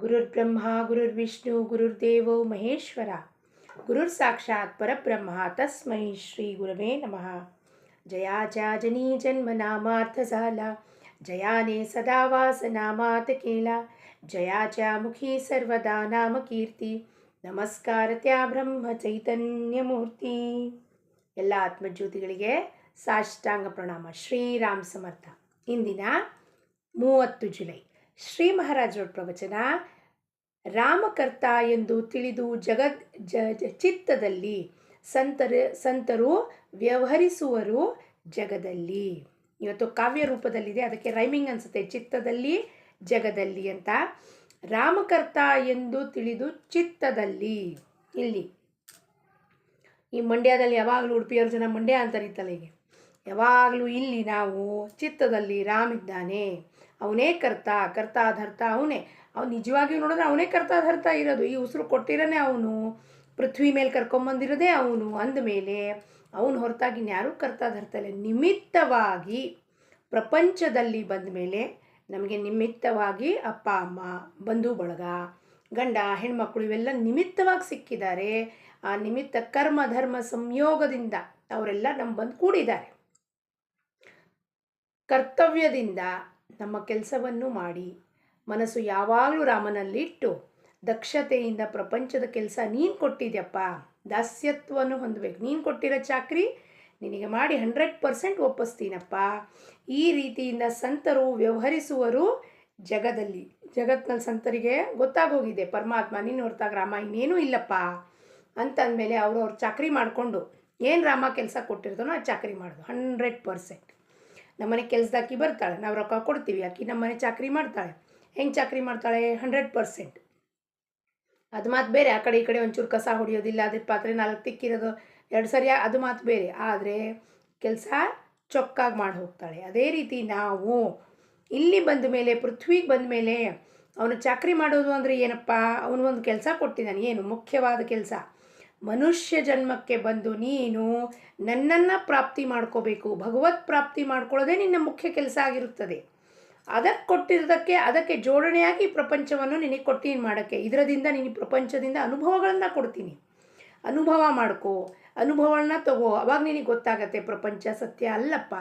ಗುರುರ್ಬ್ರಹ್ಮ ಗುರುರ್ವಿಷ್ಣು ಗುರುರ್ದೇವೋ ಮಹೇಶ್ವರ ಗುರುರ್ ಸಾಕ್ಷಾತ್ ಪರಬ್ರಹ್ಮ ತಸ್ಮೈ ಶ್ರೀ ಗುರವೇ ನಮಃ. ಜಯಾಚ ಜನಿ ಜನ್ಮ ನಾಮಾರ್ಥ ಸಾಲ ಜಯಾನೇ ಸದಾ ವಾಸ ನಾಮಾತ ಕೇಲ ಜಯಾಚ ಮುಖಿ ಸರ್ವದಾ ನಾಮ ಕೀರ್ತಿ ನಮಸ್ಕಾರತ್ಯ ಬ್ರಹ್ಮ ಚೈತನ್ಯ ಮೂರ್ತಿ. ಎಲ್ಲ ಆತ್ಮಜ್ಯೋತಿಗಳಿಗೆ ಸಾಷ್ಟಾಂಗ ಪ್ರಣಾಮ. ಶ್ರೀರಾಮ್ ಸಮರ್ಥ. ಇಂದಿನ 30 ಜುಲೈ ಶ್ರೀ ಮಹಾರಾಜರ ಪ್ರವಚನ. ರಾಮಕರ್ತ ಎಂದು ತಿಳಿದು ಚಿತ್ತದಲ್ಲಿ ಸಂತರು ವ್ಯವಹರಿಸುವರು ಜಗದಲ್ಲಿ. ಇವತ್ತು ಕಾವ್ಯ ರೂಪದಲ್ಲಿದೆ, ಅದಕ್ಕೆ ರೈಮಿಂಗ್ ಅನಿಸುತ್ತೆ. ಚಿತ್ತದಲ್ಲಿ ಜಗದಲ್ಲಿ ಅಂತ. ರಾಮಕರ್ತ ಎಂದು ತಿಳಿದು ಚಿತ್ತದಲ್ಲಿ. ಇಲ್ಲಿ ಈ ಮಂಡ್ಯದಲ್ಲಿ ಯಾವಾಗಲೂ ಉಡುಪಿಯವ್ರ ಜನ ಮಂಡ್ಯ ಅಂತ ಕರೀತಲ್ಲ, ಹೀಗೆ ಯಾವಾಗಲೂ ಇಲ್ಲಿ ನಾವು ಚಿತ್ತದಲ್ಲಿ ರಾಮಿದ್ದಾನೆ, ಅವನೇ ಕರ್ತ ಧರ್ತ ಅವನೇ. ಅವ್ನು ನಿಜವಾಗಿಯೂ ನೋಡಿದ್ರೆ ಅವನೇ ಕರ್ತ ಇರೋದು. ಈ ಉಸಿರು ಕೊಟ್ಟಿರೋನೇ ಅವನು, ಪೃಥ್ವಿ ಮೇಲೆ ಕರ್ಕೊಂಬಂದಿರೋದೇ ಅವನು. ಅಂದಮೇಲೆ ಅವನು ಹೊರತಾಗಿ ಇನ್ಯಾರೂ ಕರ್ತ ಇಲ್ಲ. ನಿಮಿತ್ತವಾಗಿ ಪ್ರಪಂಚದಲ್ಲಿ ಬಂದ ಮೇಲೆ ನಮಗೆ ನಿಮಿತ್ತವಾಗಿ ಅಪ್ಪ ಅಮ್ಮ, ಬಂಧು ಬಳಗ, ಗಂಡ ಹೆಣ್ಮಕ್ಳು ಇವೆಲ್ಲ ನಿಮಿತ್ತವಾಗಿ ಸಿಕ್ಕಿದ್ದಾರೆ. ಆ ನಿಮಿತ್ತ ಕರ್ಮ ಧರ್ಮ ಸಂಯೋಗದಿಂದ ಅವರೆಲ್ಲ ನಮ್ಮ ಬಂದು ಕೂಡಿದ್ದಾರೆ. ಕರ್ತವ್ಯದಿಂದ ನಮ್ಮ ಕೆಲಸವನ್ನು ಮಾಡಿ ಮನಸ್ಸು ಯಾವಾಗಲೂ ರಾಮನಲ್ಲಿಟ್ಟು ದಕ್ಷತೆಯಿಂದ ಪ್ರಪಂಚದ ಕೆಲಸ ನೀನು ಕೊಟ್ಟಿದ್ಯಪ್ಪ, ದಾಸ್ಯತ್ವವನ್ನು ಹೊಂದಬೇಕು. ನೀನು ಕೊಟ್ಟಿರೋ ಚಾಕ್ರಿ ನಿನಗೆ ಮಾಡಿ 100% ಒಪ್ಪಿಸ್ತೀನಪ್ಪ. ಈ ರೀತಿಯಿಂದ ಸಂತರು ವ್ಯವಹರಿಸುವರು ಜಗದಲ್ಲಿ. ಜಗತ್ತಿನಲ್ಲಿ ಸಂತರಿಗೆ ಗೊತ್ತಾಗೋಗಿದೆ ಪರಮಾತ್ಮ ನೀನು ಹೊರತಾಗ ರಾಮ ಇನ್ನೇನೂ ಇಲ್ಲಪ್ಪ ಅಂತಂದಮೇಲೆ ಅವ್ರ ಚಾಕ್ರಿ ಮಾಡಿಕೊಂಡು ಏನು ರಾಮ ಕೆಲಸ ಕೊಟ್ಟಿರ್ತಾನೋ ಆ ಚಾಕ್ರಿ ಮಾಡೋದು 100%. ನಮ್ಮನೆ ಕೆಲಸದಾಕಿ ಬರ್ತಾಳೆ, ನಾವು ರೊಕ್ಕ ಕೊಡ್ತೀವಿ, ಆಕಿ ನಮ್ಮನೆ ಚಾಕ್ರಿ ಮಾಡ್ತಾಳೆ. ಹೆಂಗೆ ಚಾಕ್ರಿ ಮಾಡ್ತಾಳೆ? 100%. ಅದು ಮಾತು ಬೇರೆ. ಆ ಕಡೆ ಈ ಕಡೆ ಒಂಚೂರು ಕಸ ಹೊಡೆಯೋದಿಲ್ಲ, ಅದ್ರ ಪಾತ್ರೆ 4 ತಿಕ್ಕಿರೋದು 2 ಸರಿ, ಅದು ಮಾತು ಬೇರೆ. ಆದರೆ ಕೆಲಸ ಚೊಕ್ಕಾಗಿ ಮಾಡಿ ಹೋಗ್ತಾಳೆ. ಅದೇ ರೀತಿ ನಾವು ಇಲ್ಲಿ ಬಂದ ಮೇಲೆ, ಪೃಥ್ವಿಗೆ ಬಂದ ಮೇಲೆ ಅವನು ಚಾಕ್ರಿ ಮಾಡೋದು ಅಂದರೆ ಏನಪ್ಪ? ಅವನು ಒಂದು ಕೆಲಸ ಕೊಟ್ಟಿದ್ದಾನೆ. ಏನು ಮುಖ್ಯವಾದ ಕೆಲಸ? ಮನುಷ್ಯ ಜನ್ಮಕ್ಕೆ ಬಂದು ನೀನು ನನ್ನನ್ನು ಪ್ರಾಪ್ತಿ ಮಾಡ್ಕೋಬೇಕು, ಭಗವತ್ ಪ್ರಾಪ್ತಿ ಮಾಡ್ಕೊಳ್ಳೋದೇ ನಿನ್ನ ಮುಖ್ಯ ಕೆಲಸ ಆಗಿರುತ್ತದೆ. ಅದಕ್ಕೆ ಕೊಟ್ಟಿರೋದಕ್ಕೆ ಅದಕ್ಕೆ ಜೋಡಣೆಯಾಗಿ ಪ್ರಪಂಚವನ್ನು ನಿನಗೆ ಕೊಡ್ತೀನಿ ಮಾಡೋಕ್ಕೆ. ಇದರಿಂದ ನಿನಗೆ ಪ್ರಪಂಚದಿಂದ ಅನುಭವಗಳನ್ನು ಕೊಡ್ತೀನಿ, ಅನುಭವ ಮಾಡ್ಕೋ, ಅನುಭವಗಳನ್ನ ತಗೋ. ಅವಾಗ ನಿನಗೆ ಗೊತ್ತಾಗತ್ತೆ ಪ್ರಪಂಚ ಸತ್ಯ ಅಲ್ಲಪ್ಪ.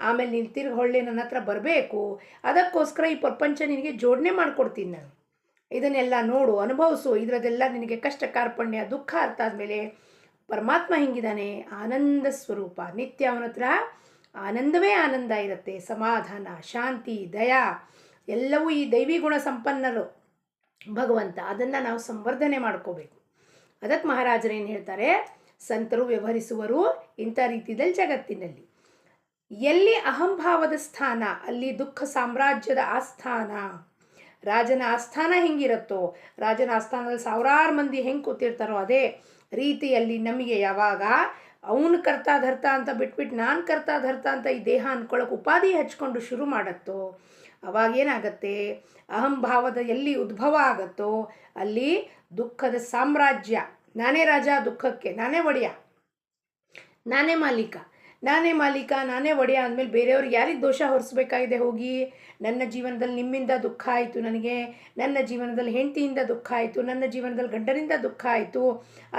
ಆಮೇಲೆ ನೀನು ತಿರ್ಗಿ ಹೊಳ್ಳಿ ನನ್ನ ಹತ್ರ ಬರಬೇಕು. ಅದಕ್ಕೋಸ್ಕರ ಈ ಪ್ರಪಂಚ ನಿನಗೆ ಜೋಡಣೆ ಮಾಡಿಕೊಡ್ತೀನಿ ನಾನು. ಇದನ್ನೆಲ್ಲ ನೋಡು, ಅನುಭವಿಸು. ಇದರದೆಲ್ಲ ನಿನಗೆ ಕಷ್ಟ ಕಾರ್ಪಣ್ಯ ದುಃಖ ಅರ್ಥ ಆದಮೇಲೆ ಪರಮಾತ್ಮ ಹಿಂಗಿದ್ದಾನೆ, ಆನಂದ ಸ್ವರೂಪ, ನಿತ್ಯ ಅವನ ಹತ್ರ ಆನಂದವೇ ಆನಂದ ಇರುತ್ತೆ. ಸಮಾಧಾನ, ಶಾಂತಿ, ದಯಾ ಎಲ್ಲವೂ ಈ ದೈವಿ ಗುಣ ಸಂಪನ್ನರು ಭಗವಂತ. ಅದನ್ನು ನಾವು ಸಂವರ್ಧನೆ ಮಾಡ್ಕೋಬೇಕು. ಅದಕ್ಕೆ ಮಹಾರಾಜರು ಏನು ಹೇಳ್ತಾರೆ? ಸಂತರು ವ್ಯವಹರಿಸುವರು ಇಂಥ ರೀತಿಯಲ್ಲಿ ಜಗತ್ತಿನಲ್ಲಿ. ಎಲ್ಲಿ ಅಹಂಭಾವದ ಸ್ಥಾನ ಅಲ್ಲಿ ದುಃಖ ಸಾಮ್ರಾಜ್ಯದ ಆಸ್ಥಾನ. ರಾಜನ ಆಸ್ಥಾನ ಹೆಂಗಿರುತ್ತೋ, ರಾಜನ ಆಸ್ಥಾನದಲ್ಲಿ 1000 ಮಂದಿ ಹೆಂಗೆ ಕೂತಿರ್ತಾರೋ ಅದೇ ರೀತಿಯಲ್ಲಿ ನಮಗೆ ಯಾವಾಗ ಅವನು ಕರ್ತ ಅಂತ ಬಿಟ್ಬಿಟ್ಟು ನಾನು ಕರ್ತ ಅಂತ ಈ ದೇಹ ಅಂದ್ಕೊಳ್ಳೋಕೆ ಉಪಾಧಿ ಹಚ್ಕೊಂಡು ಶುರು ಮಾಡುತ್ತೋ, ಅವಾಗೇನಾಗತ್ತೆ? ಅಹಂಭಾವದ ಎಲ್ಲಿ ಉದ್ಭವ ಆಗುತ್ತೋ ಅಲ್ಲಿ ದುಃಖದ ಸಾಮ್ರಾಜ್ಯ. ನಾನೇ ರಾಜ, ದುಃಖಕ್ಕೆ ನಾನೇ ಒಡೆಯ, ನಾನೇ ಮಾಲೀಕ, ನಾನೇ ಒಡೆಯ ಅಂದಮೇಲೆ ಬೇರೆಯವ್ರಿಗೆ ಯಾರಿಗೆ ದೋಷ ಹೊರಿಸ್ಬೇಕಾಗಿದೆ? ಹೋಗಿ ನನ್ನ ಜೀವನದಲ್ಲಿ ನಿಮ್ಮಿಂದ ದುಃಖ ಆಯಿತು, ನನಗೆ ನನ್ನ ಜೀವನದಲ್ಲಿ ಹೆಂಡತಿಯಿಂದ ದುಃಖ ಆಯಿತು, ನನ್ನ ಜೀವನದಲ್ಲಿ ಗಂಡನಿಂದ ದುಃಖ ಆಯಿತು,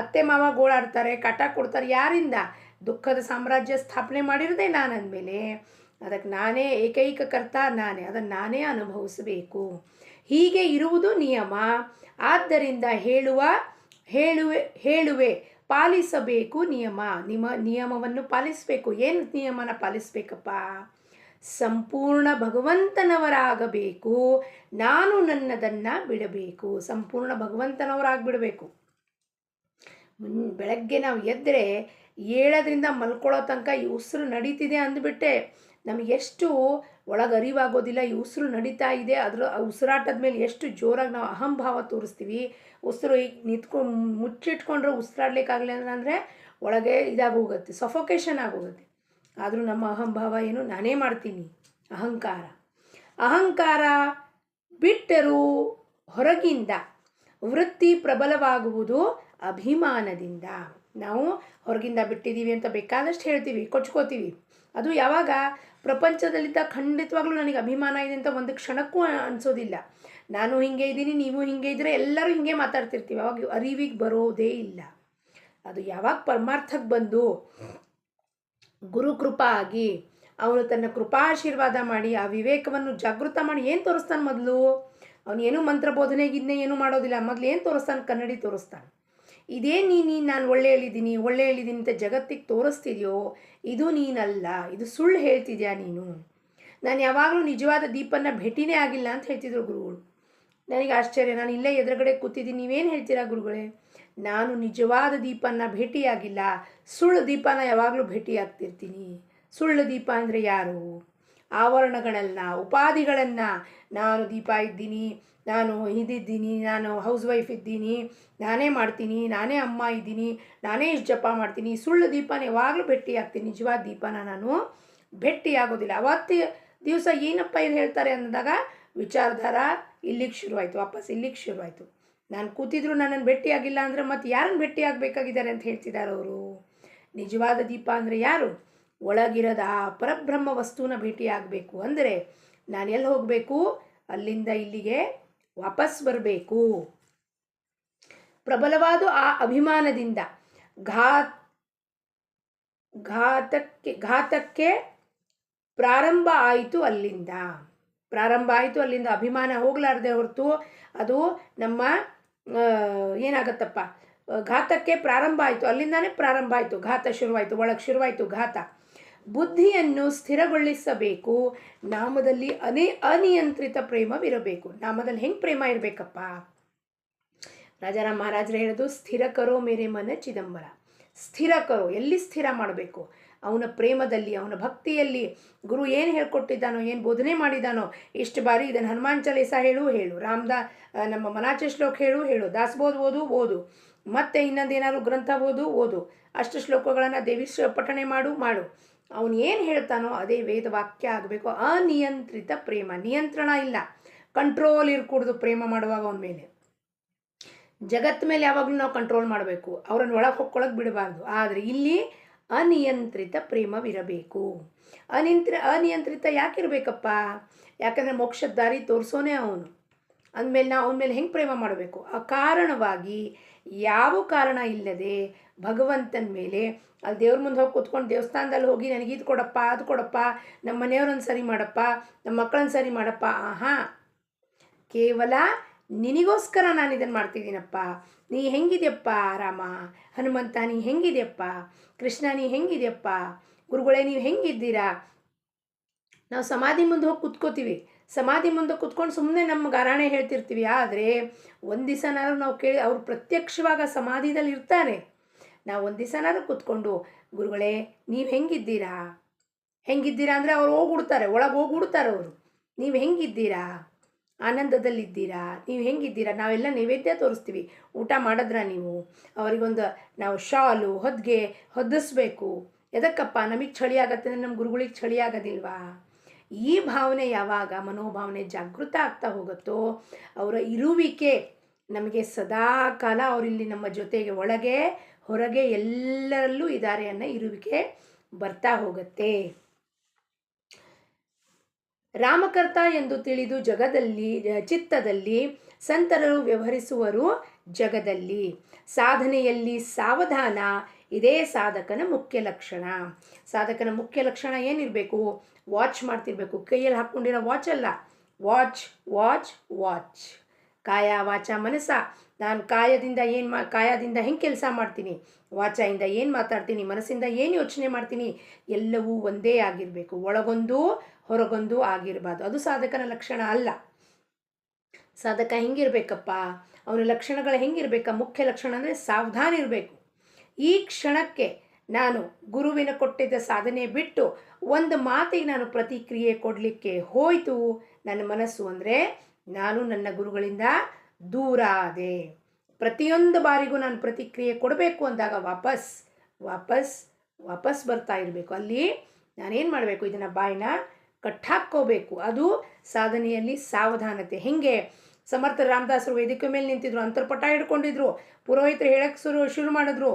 ಅತ್ತೆ ಮಾವ ಗೋಳಾಡ್ತಾರೆ, ಕಾಟ ಕೊಡ್ತಾರೆ. ಯಾರಿಂದ? ದುಃಖದ ಸಾಮ್ರಾಜ್ಯ ಸ್ಥಾಪನೆ ಮಾಡಿರೋದೇ ನಾನು ಅಂದಮೇಲೆ ಅದಕ್ಕೆ ನಾನೇ ಏಕೈಕ ಕರ್ತ, ನಾನೇ, ಅದನ್ನು ನಾನೇ ಅನುಭವಿಸಬೇಕು. ಹೀಗೆ ಇರುವುದು ನಿಯಮ. ಆದ್ದರಿಂದ ಹೇಳುವೆ ಪಾಲಿಸಬೇಕು ನಿಯಮ. ನಿಯಮವನ್ನು ಪಾಲಿಸಬೇಕು. ಏನು ನಿಯಮನ ಪಾಲಿಸಬೇಕಪ್ಪ? ಸಂಪೂರ್ಣ ಭಗವಂತನವರಾಗಬೇಕು. ನಾನು ನನ್ನದನ್ನು ಬಿಡಬೇಕು. ಸಂಪೂರ್ಣ ಭಗವಂತನವರಾಗಿಬಿಡಬೇಕು. ಬೆಳಗ್ಗೆ ನಾವು ಎದ್ದರೆ 7ರಿಂದ ಮಲ್ಕೊಳ್ಳೋ ತನಕ ಈ ಉಸಿರು ನಡೀತಿದೆ ಅಂದ್ಬಿಟ್ಟೆ ನಮಗೆಷ್ಟು ಒಳಗೆ ಅರಿವಾಗೋದಿಲ್ಲ. ಈ ಉಸಿರು ನಡೀತಾ ಇದೆ, ಅದರ ಉಸಿರಾಟದ ಮೇಲೆ ಎಷ್ಟು ಜೋರಾಗಿ ನಾವು ಅಹಂಭಾವ ತೋರಿಸ್ತೀವಿ. ಉಸಿರು ಈಗ ಮುಚ್ಚಿಟ್ಕೊಂಡ್ರೆ ಉಸಿರಾಡ್ಲಿಕ್ಕಾಗಲಿಲ್ಲ ಅಂದರೆ ಒಳಗೆ ಇದಾಗೋಗುತ್ತೆ, ಸಫೋಕೇಶನ್ ಆಗೋಗುತ್ತೆ. ಆದರೂ ನಮ್ಮ ಅಹಂಭಾವ ಏನು? ನಾನೇ ಮಾಡ್ತೀನಿ. ಅಹಂಕಾರ ಬಿಟ್ಟರೂ ಹೊರಗಿಂದ ವೃತ್ತಿ ಪ್ರಬಲವಾಗುವುದು ಅಭಿಮಾನದಿಂದ. ನಾವು ಹೊರಗಿಂದ ಬಿಟ್ಟಿದ್ದೀವಿ ಅಂತ ಬೇಕಾದಷ್ಟು ಹೇಳ್ತೀವಿ, ಕೊಚ್ಕೋತೀವಿ. ಅದು ಯಾವಾಗ? ಪ್ರಪಂಚದಲ್ಲಿದ್ದ ಖಂಡಿತವಾಗ್ಲೂ ನನಗೆ ಅಭಿಮಾನ ಇದೆ ಅಂತ ಒಂದು ಕ್ಷಣಕ್ಕೂ ಅನಿಸೋದಿಲ್ಲ. ನಾನು ಹಿಂಗೆ ಇದ್ದೀನಿ, ನೀವು ಹಿಂಗೆ ಇದ್ದರೆ ಎಲ್ಲರೂ ಹಿಂಗೆ ಮಾತಾಡ್ತಿರ್ತೀವಿ. ಅವಾಗ ಅರಿವಿಗೆ ಬರೋದೇ ಇಲ್ಲ. ಅದು ಯಾವಾಗ ಪರಮಾರ್ಥಕ್ಕೆ ಬಂದು ಗುರು ಕೃಪಾ ಆಗಿ ಅವನು ತನ್ನ ಕೃಪಾಶೀರ್ವಾದ ಮಾಡಿ ಆ ವಿವೇಕವನ್ನು ಜಾಗೃತ ಮಾಡಿ ಏನು ತೋರಿಸ್ತಾನೆ ಮೊದಲು? ಅವನು ಏನೂ ಮಂತ್ರ ಬೋಧನೆಗಿದ್ನೇ ಏನೂ ಮಾಡೋದಿಲ್ಲ. ಮೊದಲು ಏನು ತೋರಿಸ್ತಾನೆ? ಕನ್ನಡಿ ತೋರಿಸ್ತಾನೆ. ಇದೇ ನೀನು ನಾನು ಒಳ್ಳೆ ಹೇಳಿದ್ದೀನಿ ಅಂತ ಜಗತ್ತಿಗೆ ತೋರಿಸ್ತಿದ್ಯೋ ಇದು ನೀನಲ್ಲ, ಇದು ಸುಳ್ಳು ಹೇಳ್ತಿದ್ಯಾ ನೀನು. ನಾನು ಯಾವಾಗಲೂ ನಿಜವಾದ ದೀಪನ ಭೇಟಿನೇ ಆಗಿಲ್ಲ ಅಂತ ಹೇಳ್ತಿದ್ರು ಗುರುಗಳು. ನನಗೆ ಆಶ್ಚರ್ಯ. ನಾನು ಇಲ್ಲೇ ಎದುರುಗಡೆ ಕೂತಿದ್ದೀನಿ, ನೀವೇನು ಹೇಳ್ತೀರಾ ಗುರುಗಳೇ? ನಾನು ನಿಜವಾದ ದೀಪನ ಭೇಟಿಯಾಗಿಲ್ಲ, ಸುಳ್ಳು ದೀಪನ ಯಾವಾಗಲೂ ಭೇಟಿಯಾಗ್ತಿರ್ತೀನಿ. ಸುಳ್ಳು ದೀಪ ಅಂದರೆ ಯಾರು? ಆವರಣಗಳನ್ನು, ಉಪಾಧಿಗಳನ್ನು, ನಾನು ದೀಪ ಇದ್ದೀನಿ, ನಾನು ಇದಿದ್ದೀನಿ, ನಾನು ಹೌಸ್ ವೈಫ್ ಇದ್ದೀನಿ, ನಾನೇ ಮಾಡ್ತೀನಿ, ನಾನೇ ಅಮ್ಮ ಇದ್ದೀನಿ, ನಾನೇ ಇಷ್ಟು ಜಪ ಮಾಡ್ತೀನಿ. ಸುಳ್ಳು ದೀಪನ ಯಾವಾಗಲೂ ಭೇಟಿಯಾಗ್ತೀನಿ, ನಿಜವಾದ ದೀಪನ ನಾನು ಭೇಟಿಯಾಗೋದಿಲ್ಲ. ಅವತ್ತು ದಿವಸ ಏನಪ್ಪ ಇದು ಹೇಳ್ತಾರೆ ಅಂದಾಗ ವಿಚಾರಧಾರ ಇಲ್ಲಿಗೆ ಶುರುವಾಯಿತು, ವಾಪಸ್ ಇಲ್ಲಿಗೆ ಶುರುವಾಯಿತು. ನಾನು ಕೂತಿದ್ರು ನನ್ನನ್ನು ಭೇಟಿಯಾಗಿಲ್ಲ ಅಂದರೆ ಮತ್ತೆ ಯಾರನ್ನು ಭೇಟಿಯಾಗಬೇಕಾಗಿದ್ದಾರೆ ಅಂತ ಹೇಳ್ತಿದ್ದಾರೆ ಅವರು. ನಿಜವಾದ ದೀಪ ಅಂದರೆ ಯಾರು? ಒಳಗಿರದ ಆ ಪರಬ್ರಹ್ಮ ವಸ್ತುನ ಭೇಟಿಯಾಗಬೇಕು ಅಂದರೆ ನಾನು ಎಲ್ಲಿ ಹೋಗಬೇಕು? ಅಲ್ಲಿಂದ ಇಲ್ಲಿಗೆ ವಾಪಸ್ ಬರಬೇಕು. ಪ್ರಬಲವಾದ ಆ ಅಭಿಮಾನದಿಂದ ಘಾತಕ್ಕೆ ಪ್ರಾರಂಭ ಆಯಿತು. ಅಲ್ಲಿಂದ ಅಭಿಮಾನ ಹೋಗಲಾರ್ದೆ ಹೊರತು ಅದು ನಮ್ಮ ಏನಾಗತ್ತಪ್ಪ, ಘಾತಕ್ಕೆ ಪ್ರಾರಂಭ ಆಯಿತು. ಅಲ್ಲಿಂದಾನೇ ಪ್ರಾರಂಭ ಆಯಿತು, ಘಾತ ಶುರುವಾಯಿತು, ಒಳಗೆ ಶುರುವಾಯಿತು ಘಾತ. ಬುದ್ಧಿಯನ್ನು ಸ್ಥಿರಗೊಳಿಸಬೇಕು. ನಾಮದಲ್ಲಿ ಅನಿಯಂತ್ರಿತ ಪ್ರೇಮವಿರಬೇಕು. ನಾಮದಲ್ಲಿ ಹೆಂಗೆ ಪ್ರೇಮ ಇರಬೇಕಪ್ಪ? ರಾಜಾರಾಮ್ ಮಹಾರಾಜರು ಹೇಳೋದು, ಸ್ಥಿರ ಕರೋ ಮೇರೆ ಮನ ಚಿದಂಬರ. ಸ್ಥಿರ ಕರೋ, ಎಲ್ಲಿ ಸ್ಥಿರ ಮಾಡಬೇಕು? ಅವನ ಪ್ರೇಮದಲ್ಲಿ, ಅವನ ಭಕ್ತಿಯಲ್ಲಿ. ಗುರು ಏನು ಹೇಳ್ಕೊಟ್ಟಿದ್ದಾನೋ, ಏನು ಬೋಧನೆ ಮಾಡಿದ್ದಾನೋ, ಇಷ್ಟು ಬಾರಿ ಇದನ್ನು ಹನುಮಾನ್ ಚಾಲೀಸ ಹೇಳು, ನಮ್ಮ ಮನಾಚ ಶ್ಲೋಕ ಹೇಳು, ದಾಸಬೋಧ ಓದು, ಮತ್ತು ಇನ್ನೊಂದೇನಾದ್ರು ಗ್ರಂಥ ಓದು, ಅಷ್ಟು ಶ್ಲೋಕಗಳನ್ನು ದೇವಿ ಪಠಣೆ ಮಾಡು. ಅವನು ಏನು ಹೇಳ್ತಾನೋ ಅದೇ ವೇದವಾಕ್ಯ ಆಗಬೇಕು. ಅನಿಯಂತ್ರಿತ ಪ್ರೇಮ, ನಿಯಂತ್ರಣ ಇಲ್ಲ, ಕಂಟ್ರೋಲ್ ಇರ್ಕೂಡ್ದು ಪ್ರೇಮ ಮಾಡುವಾಗ ಅವನ ಮೇಲೆ. ಜಗತ್ತ ಮೇಲೆ ಯಾವಾಗಲೂ ನಾವು ಕಂಟ್ರೋಲ್ ಮಾಡಬೇಕು, ಅವರನ್ನು ಒಳಗೆ ಹೊಕ್ಕೊಳಕ್ಕೆ ಬಿಡಬಾರ್ದು. ಆದರೆ ಇಲ್ಲಿ ಅನಿಯಂತ್ರಿತ ಪ್ರೇಮವಿರಬೇಕು. ಅನಿಯಂತ್ರಿತ ಯಾಕಿರಬೇಕಪ್ಪ? ಯಾಕಂದರೆ ಮೋಕ್ಷದ ದಾರಿ ತೋರಿಸೋನೇ ಅವನು. ಅಂದಮೇಲೆ ನಾವು ಅವನ ಮೇಲೆ ಹೆಂಗೆ ಪ್ರೇಮ ಮಾಡಬೇಕು? ಅಕಾರಣವಾಗಿ ಯಾವ ಕಾರಣ ಇಲ್ಲದೆ ಭಗವಂತನ ಮೇಲೆ ಅಲ್ಲಿ ದೇವ್ರ ಮುಂದೆ ಹೋಗಿ ಕೂತ್ಕೊಂಡು ದೇವಸ್ಥಾನದಲ್ಲಿ ಹೋಗಿ ನನಗೆ ಇದು ಕೊಡಪ್ಪ, ಅದು ಕೊಡಪ್ಪ, ನಮ್ಮ ಮನೆಯವ್ರನ್ನ ಸರಿ ಮಾಡಪ್ಪ, ನಮ್ಮ ಮಕ್ಕಳನ್ನ ಸರಿ ಮಾಡಪ್ಪ. ಕೇವಲ ನಿನಗೋಸ್ಕರ ನಾನು ಇದನ್ನು ಮಾಡ್ತಿದ್ದೀನಪ್ಪ. ನೀ ಹೆಂಗಿದೆಯಪ್ಪ ರಾಮ, ಹನುಮಂತ ನೀ ಹೆಂಗಿದೆಯಪ್ಪ, ಕೃಷ್ಣ ನೀ ಹೆಂಗಿದೆಯಪ್ಪ, ಗುರುಗಳೇ ನೀವು ಹೆಂಗಿದ್ದೀರಾ? ನಾವು ಸಮಾಧಿ ಮುಂದೆ ಹೋಗಿ ಕೂತ್ಕೋತೀವಿ, ಸಮಾಧಿ ಮುಂದೆ ಕೂತ್ಕೊಂಡು ಸುಮ್ಮನೆ ನಮ್ಮ ಗಾರಾಣೆ ಹೇಳ್ತಿರ್ತೀವಿ. ಆದರೆ ಒಂದು ದಿವಸನಾದ್ರು ನಾವು ಕೇಳಿ, ಅವರು ಪ್ರತ್ಯಕ್ಷವಾಗ ಸಮಾಧಿದಲ್ಲಿ ಇರ್ತಾರೆ. ನಾವು ಒಂದು ದಿವಸನಾದ್ರು ಕೂತ್ಕೊಂಡು, ಗುರುಗಳೇ ನೀವು ಹೆಂಗಿದ್ದೀರಾ ಅಂದರೆ ಅವ್ರು ಹೋಗ್ಬಿಡ್ತಾರೆ, ಒಳಗೆ ಹೋಗ್ಬಿಡ್ತಾರೆ ಅವರು. ನೀವು ಹೆಂಗಿದ್ದೀರಾ? ಆನಂದದಲ್ಲಿದ್ದೀರಾ? ನೀವು ಹೆಂಗಿದ್ದೀರಾ? ನಾವೆಲ್ಲ ನೈವೇದ್ಯ ತೋರಿಸ್ತೀವಿ, ಊಟ ಮಾಡಿದ್ರ ನೀವು? ಅವರಿಗೊಂದು ನಾವು ಶಾಲು ಹೊದಿಸ್ಬೇಕು. ಎದಕ್ಕಪ್ಪ? ನಮಗೆ ಚಳಿ ಆಗತ್ತೆ ಅಂದರೆ ನಮ್ಮ ಗುರುಗಳಿಗೆ ಚಳಿ ಆಗೋದಿಲ್ವಾ? ಈ ಭಾವನೆ ಯಾವಾಗ ಮನೋಭಾವನೆ ಜಾಗೃತ ಆಗ್ತಾ ಹೋಗುತ್ತೋ, ಅವರ ಇರುವಿಕೆ ನಮಗೆ ಸದಾ ಕಾಲ ಅವರಿಲ್ಲಿ ನಮ್ಮ ಜೊತೆಗೆ ಒಳಗೆ ಹೊರಗೆ ಎಲ್ಲರಲ್ಲೂ ಇದ್ದಾರೆ ಅನ್ನೋ ಇರುವಿಕೆ ಬರ್ತಾ ಹೋಗುತ್ತೆ. ರಾಮಕರ್ತ ಎಂದು ತಿಳಿದು ಚಿತ್ತದಲ್ಲಿ ಸಂತರರು ವ್ಯವಹರಿಸುವರು ಜಗದಲ್ಲಿ. ಸಾಧನೆಯಲ್ಲಿ ಸಾವಧಾನ ಇದೇ ಸಾಧಕನ ಮುಖ್ಯ ಲಕ್ಷಣ. ಸಾಧಕನ ಮುಖ್ಯ ಲಕ್ಷಣ ಏನಿರಬೇಕು? ವಾಚ್ ಮಾಡ್ತಿರ್ಬೇಕು. ಕೈಯಲ್ಲಿ ಹಾಕ್ಕೊಂಡಿರೋ ವಾಚ್ ಅಲ್ಲ, ವಾಚ್. ಕಾಯ ವಾಚ ಮನಸ. ನಾನು ಕಾಯದಿಂದ ಹೆಂಗೆ ಕೆಲಸ ಮಾಡ್ತೀನಿ, ವಾಚದಿಂದ ಏನು ಮಾತಾಡ್ತೀನಿ, ಮನಸ್ಸಿಂದ ಏನು ಯೋಚನೆ ಮಾಡ್ತೀನಿ, ಎಲ್ಲವೂ ಒಂದೇ ಆಗಿರಬೇಕು. ಒಳಗೊಂದು ಹೊರಗೊಂದು ಆಗಿರಬಾರ್ದು. ಅದು ಸಾಧಕನ ಲಕ್ಷಣ ಅಲ್ಲ. ಸಾಧಕ ಹೆಂಗಿರ್ಬೇಕಪ್ಪ? ಅವನ ಲಕ್ಷಣಗಳು ಹೆಂಗಿರ್ಬೇಕಾ? ಮುಖ್ಯ ಲಕ್ಷಣ ಅಂದರೆ ಸಾವಧಾನ ಇರಬೇಕು. ಈ ಕ್ಷಣಕ್ಕೆ ನಾನು ಗುರುವಿನ ಕೊಟ್ಟಿದ್ದ ಸಾಧನೆ ಬಿಟ್ಟು ಒಂದು ಮಾತಿಗೆ ನಾನು ಪ್ರತಿಕ್ರಿಯೆ ಕೊಡಲಿಕ್ಕೆ ಹೋಯಿತು ನನ್ನ ಮನಸ್ಸು ಅಂದರೆ ನಾನು ನನ್ನ ಗುರುಗಳಿಂದ ದೂರ ಆದೆ. ಪ್ರತಿಯೊಂದು ಬಾರಿಗೂ ನಾನು ಪ್ರತಿಕ್ರಿಯೆ ಕೊಡಬೇಕು ಅಂದಾಗ ವಾಪಸ್ ಬರ್ತಾ ಇರಬೇಕು. ಅಲ್ಲಿ ನಾನೇನು ಮಾಡಬೇಕು? ಇದನ್ನು ಬಾಯಿನ ಕಟ್ಟಾಕ್ಕೋಬೇಕು. ಅದು ಸಾಧನೆಯಲ್ಲಿ ಸಾವಧಾನತೆ. ಹೆಂಗೆ ಸಮರ್ಥ ರಾಮದಾಸರು ವೇದಿಕೆ ಮೇಲೆ ನಿಂತಿದ್ರು, ಅಂತರ್ಪಟ ಹಿಡ್ಕೊಂಡಿದ್ರು, ಪುರೋಹಿತರು ಹೇಳಕ್ಕೆ ಶುರು ಮಾಡಿದ್ರು,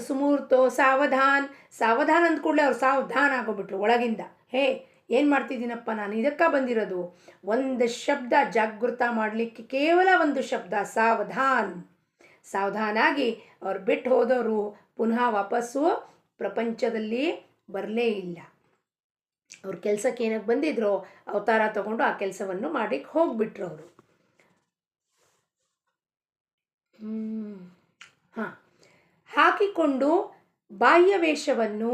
ಸುಮೂರ್ತೋ ಸಾವಧಾನ್ ಅಂದ ಕೂಡಲೇ ಅವ್ರು ಸಾವಧಾನ ಆಗೋಗ್ಬಿಟ್ರು ಒಳಗಿಂದ. ಏನು ಮಾಡ್ತಿದ್ದೀನಪ್ಪ ನಾನು, ಇದಕ್ಕೆ ಬಂದಿರೋದು ಒಂದು ಶಬ್ದ ಜಾಗೃತ ಮಾಡಲಿಕ್ಕೆ, ಕೇವಲ ಒಂದು ಶಬ್ದ ಸಾವಧಾನ್. ಸಾವಧಾನಾಗಿ ಅವ್ರು ಬಿಟ್ಟು ಹೋದವರು ಪುನಃ ವಾಪಸ್ಸು ಪ್ರಪಂಚದಲ್ಲಿ ಬರಲೇ ಇಲ್ಲ. ಅವ್ರ ಕೆಲಸಕ್ಕೆ ಏನಕ್ಕೆ ಬಂದಿದ್ರೋ ಅವತಾರ ತಗೊಂಡು ಆ ಕೆಲಸವನ್ನು ಮಾಡಿಕ್ಕೆ ಹೋಗ್ಬಿಟ್ರು ಅವರು. ಹಾಕಿಕೊಂಡು ಬಾಹ್ಯ ವೇಷವನ್ನು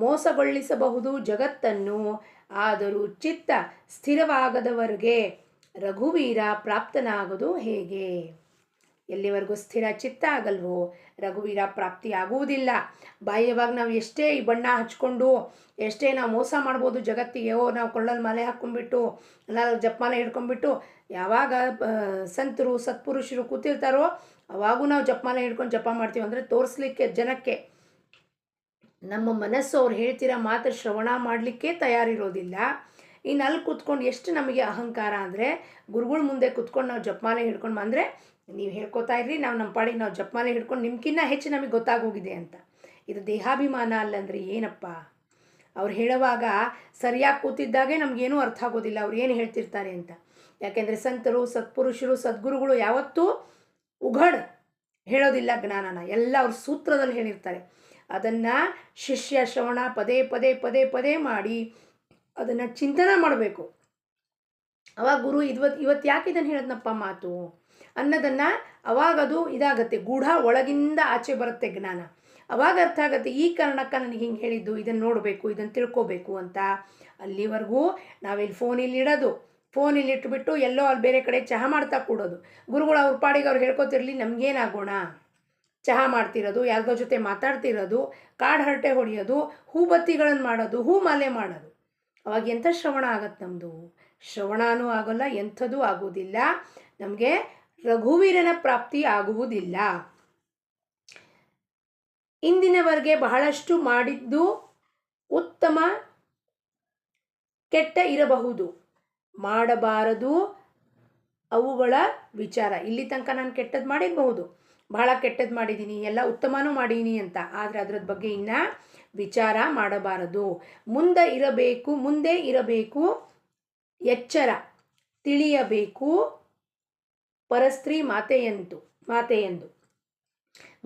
ಮೋಸಗೊಳಿಸಬಹುದು ಜಗತ್ತನ್ನು, ಆದರೂ ಚಿತ್ತ ಸ್ಥಿರವಾಗದವರೆಗೆ ರಘುವೀರ ಪ್ರಾಪ್ತನಾಗೋದು ಹೇಗೆ? ಎಲ್ಲಿವರೆಗೂ ಸ್ಥಿರ ಚಿತ್ತ ಆಗಲ್ವೋ ರಘುವೀರ ಪ್ರಾಪ್ತಿ ಆಗುವುದಿಲ್ಲ. ಬಾಹ್ಯವಾಗಿ ನಾವು ಎಷ್ಟೇ ಈ ಬಣ್ಣ ಹಚ್ಕೊಂಡು ಎಷ್ಟೇ ನಾವು ಮೋಸ ಮಾಡ್ಬೋದು ಜಗತ್ತಿಗೆ. ನಾವು ಕೊಳ್ಳಲ್ಲಿ ಮಾಲೆ ಹಾಕ್ಕೊಂಡ್ಬಿಟ್ಟು ನಾವು ಜಪಮಾಲೆ ಹಿಡ್ಕೊಂಡ್ಬಿಟ್ಟು, ಯಾವಾಗ ಸಂತರು ಸತ್ಪುರುಷರು ಕೂತಿರ್ತಾರೋ ಅವಾಗೂ ನಾವು ಜಪಮಾಲೆ ಹಿಡ್ಕೊಂಡು ಜಪ ಮಾಡ್ತೀವಿ. ಅಂದರೆ ತೋರಿಸ್ಲಿಕ್ಕೆ ಜನಕ್ಕೆ. ನಮ್ಮ ಮನಸ್ಸು ಅವ್ರು ಹೇಳ್ತಿರೋ ಮಾತು ಶ್ರವಣ ಮಾಡಲಿಕ್ಕೆ ತಯಾರಿರೋದಿಲ್ಲ. ಇನ್ನು ಅಲ್ಲಿ ಕೂತ್ಕೊಂಡು ಎಷ್ಟು ನಮಗೆ ಅಹಂಕಾರ ಅಂದರೆ, ಗುರುಗಳ ಮುಂದೆ ಕೂತ್ಕೊಂಡು ನಾವು ಜಪಮಾಲೆ ಹಿಡ್ಕೊಂಡು ಅಂದರೆ, ನೀವು ಹೇಳ್ಕೊತಾ ಇರ್ರಿ, ನಾವು ನಮ್ಮ ಪಾಡಿಗೆ ನಾವು ಜಪಮಾಲೆ ಹಿಡ್ಕೊಂಡು ನಿಮ್ಗಿನ್ನ ಹೆಚ್ಚು ನಮಗೆ ಗೊತ್ತಾಗೋಗಿದೆ ಅಂತ. ಇದು ದೇಹಾಭಿಮಾನ ಅಲ್ಲಂದ್ರೆ ಏನಪ್ಪ? ಅವ್ರು ಹೇಳುವಾಗ ಸರಿಯಾಗಿ ಕೂತಿದ್ದಾಗೆ ನಮಗೇನೂ ಅರ್ಥ ಆಗೋದಿಲ್ಲ ಅವ್ರು ಏನು ಹೇಳ್ತಿರ್ತಾರೆ ಅಂತ. ಯಾಕೆಂದರೆ ಸಂತರು ಸತ್ಪುರುಷರು ಸದ್ಗುರುಗಳು ಯಾವತ್ತೂ ಉಘಡ್ ಹೇಳೋದಿಲ್ಲ ಜ್ಞಾನನ, ಎಲ್ಲ ಅವ್ರ ಸೂತ್ರದಲ್ಲಿ ಹೇಳಿರ್ತಾರೆ. ಅದನ್ನು ಶಿಷ್ಯ ಶ್ರವಣ ಪದೇ ಪದೇ ಪದೇ ಪದೇ ಮಾಡಿ ಅದನ್ನು ಚಿಂತನೆ ಮಾಡಬೇಕು. ಅವಾಗ ಗುರು ಇವತ್ತು ಯಾಕೆ ಇದನ್ನು ಹೇಳಿದ್ನಪ್ಪ ಮಾತು ಅನ್ನೋದನ್ನು ಅವಾಗದು ಇದಾಗತ್ತೆ, ಗೂಢ ಒಳಗಿಂದ ಆಚೆ ಬರುತ್ತೆ ಜ್ಞಾನ. ಅವಾಗ ಅರ್ಥ ಆಗುತ್ತೆ, ಈ ಕಾರಣಕ್ಕೆ ನನಗೆ ಹಿಂಗೆ ಹೇಳಿದ್ದು, ಇದನ್ನು ನೋಡಬೇಕು, ಇದನ್ನು ತಿಳ್ಕೊಬೇಕು ಅಂತ. ಅಲ್ಲಿವರೆಗೂ ನಾವಿಲ್ಲಿ ಫೋನಿಲ್ಲಿ ಇಡೋದು, ಫೋನಿಲ್ಲಿ ಇಟ್ಬಿಟ್ಟು ಎಲ್ಲೋ ಅಲ್ಲಿ ಬೇರೆ ಕಡೆ ಚಹಾ ಮಾಡ್ತಾ ಕೂಡೋದು. ಗುರುಗಳು ಅವ್ರ ಪಾಡಿಗೆ ಅವ್ರು ಹೇಳ್ಕೊತಿರ್ಲಿ, ನಮಗೇನಾಗೋಣ? ಚಹಾ ಮಾಡ್ತಿರೋದು, ಯಾರ್ದೋ ಜೊತೆ ಮಾತಾಡ್ತಿರೋದು, ಕಾಡು ಹರಟೆ ಹೊಡೆಯೋದು, ಹೂ ಬತ್ತಿಗಳನ್ನು ಮಾಡೋದು, ಹೂ ಮಾಲೆ ಮಾಡೋದು. ಅವಾಗ ಎಂಥ ಶ್ರವಣ ಆಗತ್ತೆ ನಮ್ಮದು? ಶ್ರವಣನೂ ಆಗೋಲ್ಲ, ಎಂಥದೂ ಆಗುವುದಿಲ್ಲ. ನಮಗೆ ರಘುವೀರನ ಪ್ರಾಪ್ತಿ ಆಗುವುದಿಲ್ಲ. ಇಂದಿನವರೆಗೆ ಬಹಳಷ್ಟು ಮಾಡಿದ್ದು ಉತ್ತಮ ಕೆಟ್ಟ ಇರಬಹುದು, ಮಾಡಬಾರದು ಅವುಗಳ ವಿಚಾರ. ಇಲ್ಲಿ ತನಕ ನಾನು ಕೆಟ್ಟದ್ದು ಮಾಡಿರಬಹುದು, ಬಹಳ ಕೆಟ್ಟದ್ದು ಮಾಡಿದ್ದೀನಿ, ಎಲ್ಲ ಉತ್ತಮನೂ ಮಾಡೀನಿ ಅಂತ. ಆದರೆ ಅದರದ ಬಗ್ಗೆ ಇನ್ನು ವಿಚಾರ ಮಾಡಬಾರದು. ಮುಂದೆ ಇರಬೇಕು ಎಚ್ಚರ, ತಿಳಿಯಬೇಕು ಪರಸ್ತ್ರೀ ಮಾತೆಯೆಂದು.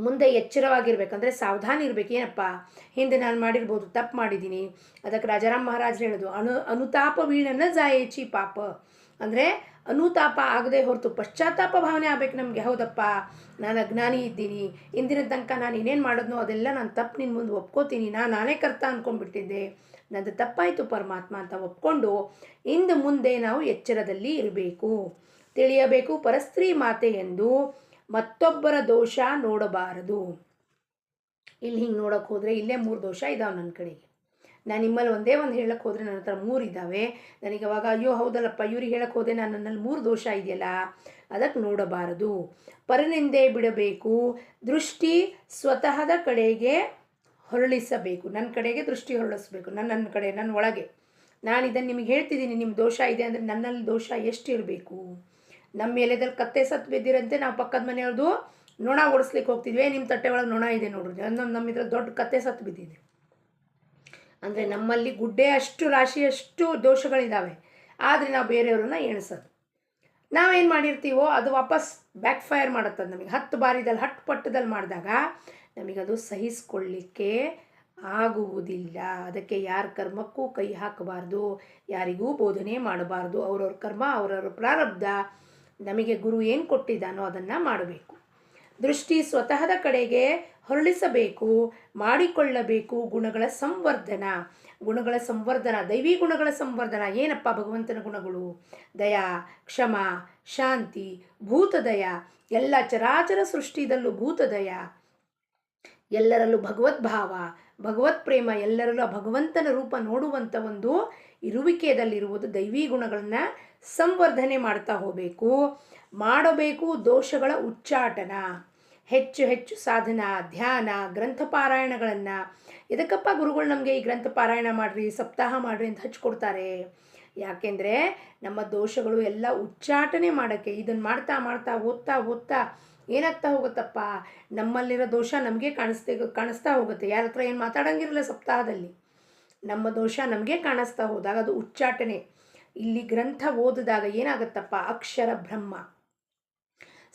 ಮುಂದೆ ಎಚ್ಚರವಾಗಿರ್ಬೇಕಂದ್ರೆ ಸಾವಧಾನ ಇರಬೇಕು. ಏನಪ್ಪ, ಹಿಂದೆ ನಾನು ಮಾಡಿರ್ಬೋದು, ತಪ್ಪು ಮಾಡಿದ್ದೀನಿ. ಅದಕ್ಕೆ ರಾಜಾರಾಮ್ ಮಹಾರಾಜರು ಹೇಳೋದು, ಅನುತಾಪ ವೀಣನ ಜಾಯೇಚಿ ಪಾಪ. ಅಂದರೆ ಅನುತಾಪ ಆಗದೆ ಹೊರತು ಪಶ್ಚಾತ್ತಾಪ ಭಾವನೆ ಆಗಬೇಕು ನಮಗೆ. ಹೌದಪ್ಪ, ನಾನು ಅಜ್ಞಾನಿ ಇದ್ದೀನಿ, ಇಂದಿನ ತನಕ ನಾನು ಏನೇನು ಮಾಡೋದ್ನೋ ಅದೆಲ್ಲ ನಾನು ತಪ್ಪು ನಿನ್ನ ಮುಂದೆ ಒಪ್ಕೋತೀನಿ, ನಾನೇ ಕರ್ತ ಅಂದ್ಕೊಂಡ್ಬಿಟ್ಟಿದ್ದೆ, ನಂದು ತಪ್ಪಾಯಿತು ಪರಮಾತ್ಮ ಅಂತ ಒಪ್ಕೊಂಡು ಇಂದು ಮುಂದೆ ನಾವು ಎಚ್ಚರದಲ್ಲಿ ಇರಬೇಕು. ತಿಳಿಯಬೇಕು ಪರಸ್ತ್ರೀ ಮಾತೆ ಎಂದು, ಮತ್ತೊಬ್ಬರ ದೋಷ ನೋಡಬಾರದು. ಇಲ್ಲಿ ಹಿಂಗೆ ನೋಡೋಕೆ ಹೋದರೆ ಇಲ್ಲೇ 3 ದೋಷ ಇದ್ದಾವೆ ನನ್ನ ಕಡೆಗೆ. ನಾನು ನಿಮ್ಮಲ್ಲಿ ಒಂದೇ ಒಂದು ಹೇಳಕ್ಕೆ ಹೋದರೆ ನನ್ನ ಹತ್ರ 3 ಇದ್ದಾವೆ. ನನಗೆ ಅವಾಗ ಅಯ್ಯೋ ಹೌದಲ್ಲಪ್ಪ, ಇವ್ರಿಗೆ ಹೇಳಕ್ಕೆ ಹೋದೆ ನಾನು, ನನ್ನಲ್ಲಿ 3 ದೋಷ ಇದೆಯಲ್ಲ, ಅದಕ್ಕೆ ನೋಡಬಾರದು. ಪರನಿಂದೆ ಬಿಡಬೇಕು, ದೃಷ್ಟಿ ಸ್ವತಃದ ಕಡೆಗೆ ಹೊರಳಿಸಬೇಕು. ನನ್ನ ಕಡೆಗೆ ದೃಷ್ಟಿ ಹೊರಳಿಸ್ಬೇಕು, ನನ್ನ ಕಡೆ, ನನ್ನ ಒಳಗೆ. ನಾನು ಇದನ್ನು ನಿಮಗೆ ಹೇಳ್ತಿದ್ದೀನಿ, ನಿಮ್ಮ ದೋಷ ಇದೆ ಅಂದರೆ ನನ್ನಲ್ಲಿ ದೋಷ ಎಷ್ಟು ಇರಬೇಕು? ನಮ್ಮ ಎಲೆದಲ್ಲಿ ಕತ್ತೆ ಸತ್ತು ಬಿದ್ದಿರಂತೆ ನಾವು ಪಕ್ಕದ ಮನೆಯವ್ರದ್ದು ನೊಣ ಓಡಿಸ್ಲಿಕ್ಕೆ ಹೋಗ್ತಿದ್ವಿ, ನಿಮ್ಮ ತಟ್ಟೆ ಒಳಗೆ ನೊಣ ಇದೆ ನೋಡ್ರಿ, ನಮ್ಮ ಇದ್ರಲ್ಲಿ ದೊಡ್ಡ ಕತ್ತೆ ಸತ್ತು ಬಿದ್ದಿದೆ. ಅಂದರೆ ನಮ್ಮಲ್ಲಿ ಗುಡ್ಡೆ ಅಷ್ಟು ರಾಶಿಯಷ್ಟು ದೋಷಗಳಿದ್ದಾವೆ. ಆದರೆ ನಾವು ಬೇರೆಯವ್ರನ್ನ ಎಣಿಸೋದು, ನಾವೇನು ಮಾಡಿರ್ತೀವೋ ಅದು ವಾಪಸ್ ಬ್ಯಾಕ್ ಫೈರ್ ಮಾಡುತ್ತದೆ ನಮಗೆ. 10 ಬಾರಿದಲ್ಲಿ 10 ಪಟ್ಟದಲ್ಲಿ ಮಾಡಿದಾಗ ನಮಗದು ಸಹಿಸ್ಕೊಳ್ಳಿಕ್ಕೆ ಆಗುವುದಿಲ್ಲ. ಅದಕ್ಕೆ ಯಾರ ಕರ್ಮಕ್ಕೂ ಕೈ ಹಾಕಬಾರ್ದು, ಯಾರಿಗೂ ಬೋಧನೆ ಮಾಡಬಾರ್ದು. ಅವ್ರವ್ರ ಕರ್ಮ, ಅವ್ರವ್ರ ಪ್ರಾರಬ್ಧ, ನಮಗೆ ಗುರು ಏನು ಕೊಟ್ಟಿದ್ದಾನೋ ಅದನ್ನು ಮಾಡಬೇಕು. ದೃಷ್ಟಿ ಸ್ವತಃದ ಕಡೆಗೆ ಹೊರಳಿಸಬೇಕು, ಮಾಡಿಕೊಳ್ಳಬೇಕು. ಗುಣಗಳ ಸಂವರ್ಧನ, ದೈವಿ ಗುಣಗಳ ಸಂವರ್ಧನ. ಏನಪ್ಪ ಭಗವಂತನ ಗುಣಗಳು? ದಯಾ, ಕ್ಷಮ, ಶಾಂತಿ, ಭೂತದಯ. ಎಲ್ಲ ಚರಾಚರ ಸೃಷ್ಟಿದಲ್ಲೂ ಭೂತದಯ, ಎಲ್ಲರಲ್ಲೂ ಭಗವದ್ಭಾವ, ಭಗವತ್ ಪ್ರೇಮ, ಎಲ್ಲರಲ್ಲೂ ಆ ಭಗವಂತನ ರೂಪ ನೋಡುವಂಥ ಒಂದು ಇರುವಿಕೆಯಲ್ಲಿರುವುದು. ದೈವಿ ಗುಣಗಳನ್ನು ಸಂವರ್ಧನೆ ಮಾಡ್ತಾ ಮಾಡಬೇಕು. ದೋಷಗಳ ಉಚ್ಚಾಟನ, ಹೆಚ್ಚು ಸಾಧನ, ಧ್ಯಾನ, ಗ್ರಂಥಪಾರಾಯಣಗಳನ್ನು. ಇದಕ್ಕಪ್ಪ ಗುರುಗಳು ನಮಗೆ ಈ ಗ್ರಂಥಪಾರಾಯಣ ಮಾಡಿರಿ, ಸಪ್ತಾಹ ಮಾಡಿರಿ ಅಂತ ಹಚ್ಕೊಡ್ತಾರೆ. ಯಾಕೆಂದರೆ ನಮ್ಮ ದೋಷಗಳು ಎಲ್ಲ ಉಚ್ಚಾಟನೆ ಮಾಡೋಕ್ಕೆ. ಇದನ್ನು ಮಾಡ್ತಾ ಓದ್ತಾ ಏನಾಗ್ತಾ ಹೋಗುತ್ತಪ್ಪ, ನಮ್ಮಲ್ಲಿರೋ ದೋಷ ನಮಗೆ ಕಾಣಿಸ್ತಾ ಹೋಗುತ್ತೆ. ಯಾರ ಹತ್ರ ಏನು ಮಾತಾಡೋಂಗಿರಲ್ಲ ಸಪ್ತಾಹದಲ್ಲಿ. ನಮ್ಮ ದೋಷ ನಮಗೆ ಕಾಣಿಸ್ತಾ ಹೋದಾಗ ಅದು ಉಚ್ಚಾಟನೆ. ಇಲ್ಲಿ ಗ್ರಂಥ ಓದಿದಾಗ ಏನಾಗುತ್ತಪ್ಪ, ಅಕ್ಷರ ಬ್ರಹ್ಮ.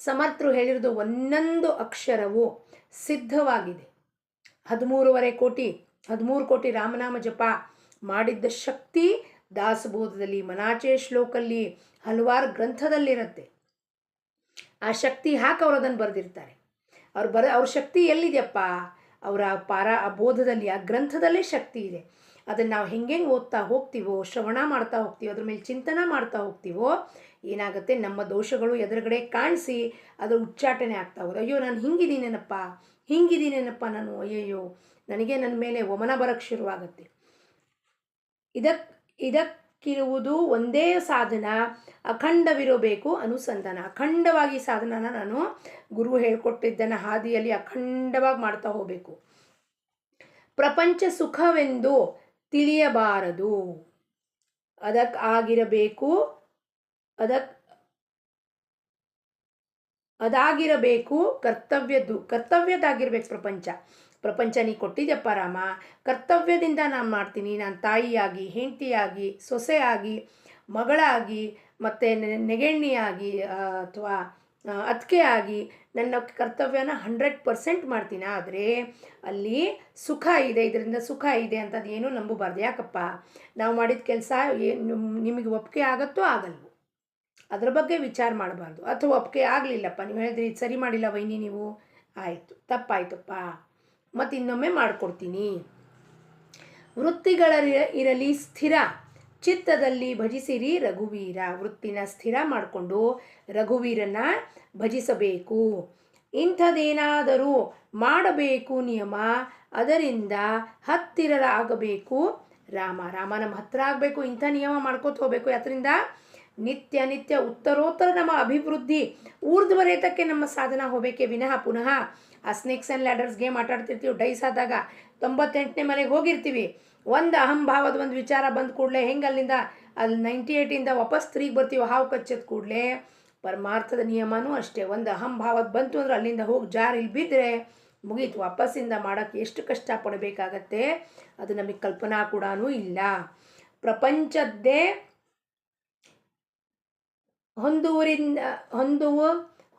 ಸಮರ್ಥರು ಹೇಳಿರೋದು ಒಂದೊಂದು ಅಕ್ಷರವು ಸಿದ್ಧವಾಗಿದೆ. 13 ಕೋಟಿ ರಾಮನಾಮ ಜಪ ಮಾಡಿದ್ದ ಶಕ್ತಿ ದಾಸಬೋಧದಲ್ಲಿ, ಮನಾಚೆ ಶ್ಲೋಕಲ್ಲಿ, ಹಲವಾರು ಗ್ರಂಥದಲ್ಲಿರುತ್ತೆ. ಆ ಶಕ್ತಿ ಹಾಕಿ ಅವ್ರು ಅದನ್ನು ಬರೆದಿರ್ತಾರೆ. ಅವ್ರ ಶಕ್ತಿ ಎಲ್ಲಿದೆಯಪ್ಪ, ಅವರ ಆ ಬೋಧದಲ್ಲಿ, ಆ ಗ್ರಂಥದಲ್ಲೇ ಶಕ್ತಿ ಇದೆ. ಅದನ್ನು ನಾವು ಹೆಂಗೆ ಓದ್ತಾ ಹೋಗ್ತೀವೋ, ಶ್ರವಣ ಮಾಡ್ತಾ ಹೋಗ್ತೀವೋ, ಅದ್ರ ಮೇಲೆ ಚಿಂತನ ಮಾಡ್ತಾ ಹೋಗ್ತೀವೋ, ಏನಾಗುತ್ತೆ, ನಮ್ಮ ದೋಷಗಳು ಎದುರುಗಡೆ ಕಾಣಿಸಿ ಅದರ ಉಚ್ಚಾಟನೆ ಆಗ್ತಾ ಹೋಗೋದು. ಅಯ್ಯೋ ನಾನು ಹಿಂಗಿದ್ದೀನೇನಪ್ಪ ನಾನು, ಅಯ್ಯಯ್ಯೋ ನನಗೆ ನನ್ನ ಮೇಲೆ ವಮನ ಬರೋಕ್ಕೆ ಶುರುವಾಗುತ್ತೆ. ಇದಕ್ಕಿರುವುದು ಒಂದೇ ಸಾಧನ, ಅಖಂಡವಿರಬೇಕು ಅನುಸಂಧಾನ. ಅಖಂಡವಾಗಿ ಸಾಧನನ ನಾನು ಗುರು ಹೇಳ್ಕೊಟ್ಟಿದ್ದನ ಹಾದಿಯಲ್ಲಿ ಅಖಂಡವಾಗಿ ಮಾಡ್ತಾ ಹೋಗಬೇಕು. ಪ್ರಪಂಚ ಸುಖವೆಂದು ತಿಳಿಯಬಾರದು, ಅದಾಗಿರಬೇಕು ಕರ್ತವ್ಯದಾಗಿರ್ಬೇಕು. ಪ್ರಪಂಚ ನೀ ಕೊಟ್ಟಿದ್ಯಪ್ಪ ರಾಮ, ಕರ್ತವ್ಯದಿಂದ ನಾನು ಮಾಡ್ತೀನಿ. ನಾನು ತಾಯಿಯಾಗಿ, ಹೆಂಡತಿಯಾಗಿ, ಸೊಸೆಯಾಗಿ, ಮಗಳಾಗಿ, ಮತ್ತು ನೆಗೆಣ್ಣಿಯಾಗಿ ಅಥವಾ ಅದಕ್ಕೆ ಆಗಿ ನನ್ನ ಕರ್ತವ್ಯನ 100% ಮಾಡ್ತೀನಿ. ಆದರೆ ಅಲ್ಲಿ ಸುಖ ಇದೆ, ಇದರಿಂದ ಸುಖ ಇದೆ ಅಂತ ಅದೇನು ನಂಬಬಾರ್ದು. ಯಾಕಪ್ಪ, ನಾವು ಮಾಡಿದ ಕೆಲಸ ನಿಮಗೆ ಒಪ್ಪಿಗೆ ಆಗುತ್ತೋ ಆಗಲ್ವೋ ಅದ್ರ ಬಗ್ಗೆ ವಿಚಾರ ಮಾಡಬಾರ್ದು. ಅಥವಾ ಒಪ್ಪಿಗೆ ಆಗಲಿಲ್ಲಪ್ಪ, ನೀವು ಹೇಳಿದ್ರಿ ಸರಿ ಮಾಡಿಲ್ಲ ವೈನಿ ನೀವು, ಆಯಿತು ತಪ್ಪಾಯ್ತಪ್ಪ, ಮತ್ತು ಇನ್ನೊಮ್ಮೆ ಮಾಡಿಕೊಡ್ತೀನಿ. ವೃತ್ತಿಗಳಿರಲಿ ಸ್ಥಿರ, ಚಿತ್ತದಲ್ಲಿ ಭಜಿಸಿರಿ ರಘುವೀರ. ವೃತ್ತಿನ ಸ್ಥಿರ ಮಾಡಿಕೊಂಡು ರಘುವೀರನ ಭಜಿಸಬೇಕು. ಇಂಥದ್ದೇನಾದರೂ ಮಾಡಬೇಕು ನಿಯಮ, ಅದರಿಂದ ಹತ್ತಿರರಾಗಬೇಕು ರಾಮ. ನಮ್ಮ ಹತ್ತಿರ ಆಗಬೇಕು, ಇಂಥ ನಿಯಮ ಮಾಡ್ಕೋತ ಹೋಗಬೇಕು. ಅದರಿಂದ ನಿತ್ಯ ಉತ್ತರೋತ್ತರ ನಮ್ಮ ಅಭಿವೃದ್ಧಿ ಊರ್ಧ್ವರೇತಕ್ಕೆ ನಮ್ಮ ಸಾಧನ ಹೋಗಬೇಕೆ ವಿನಃ ಪುನಃ ಆ ಸ್ನೇಕ್ಸ್ ಆ್ಯಂಡ್ ಲ್ಯಾಡರ್ಸ್ ಗೇಮ್ ಆಟಾಡ್ತಿರ್ತೀವಿ. ಡೈಸ್ ಆದಾಗ 98ನೇ ಮನೆಗೆ ಹೋಗಿರ್ತೀವಿ. ಒಂದು ಅಹಂಭಾವದ ಒಂದು ವಿಚಾರ ಬಂದ ಕೂಡಲೇ ಹೆಂಗೆ ಅಲ್ಲಿಂದ 98ಇಂದ ವಾಪಸ್ 3ಗೆ ಬರ್ತೀವಿ, ಹಾವು ಕಚ್ಚದ ಕೂಡಲೇ ಪರಮಾರ್ಥದ ನಿಯಮನೂ ಅಷ್ಟೇ. ಒಂದು ಅಹಂಭಾವದ ಬಂತು ಅಂದ್ರೆ ಅಲ್ಲಿಂದ ಹೋಗಿ ಜಾರಿ ಬಿದ್ದರೆ ಮುಗೀತು. ವಾಪಸ್ಸಿಂದ ಮಾಡೋಕ್ಕೆ ಎಷ್ಟು ಕಷ್ಟಪಡಬೇಕಾಗತ್ತೆ, ಅದು ನಮಗೆ ಕಲ್ಪನಾ ಕೂಡ ಇಲ್ಲ. ಪ್ರಪಂಚದ್ದೇ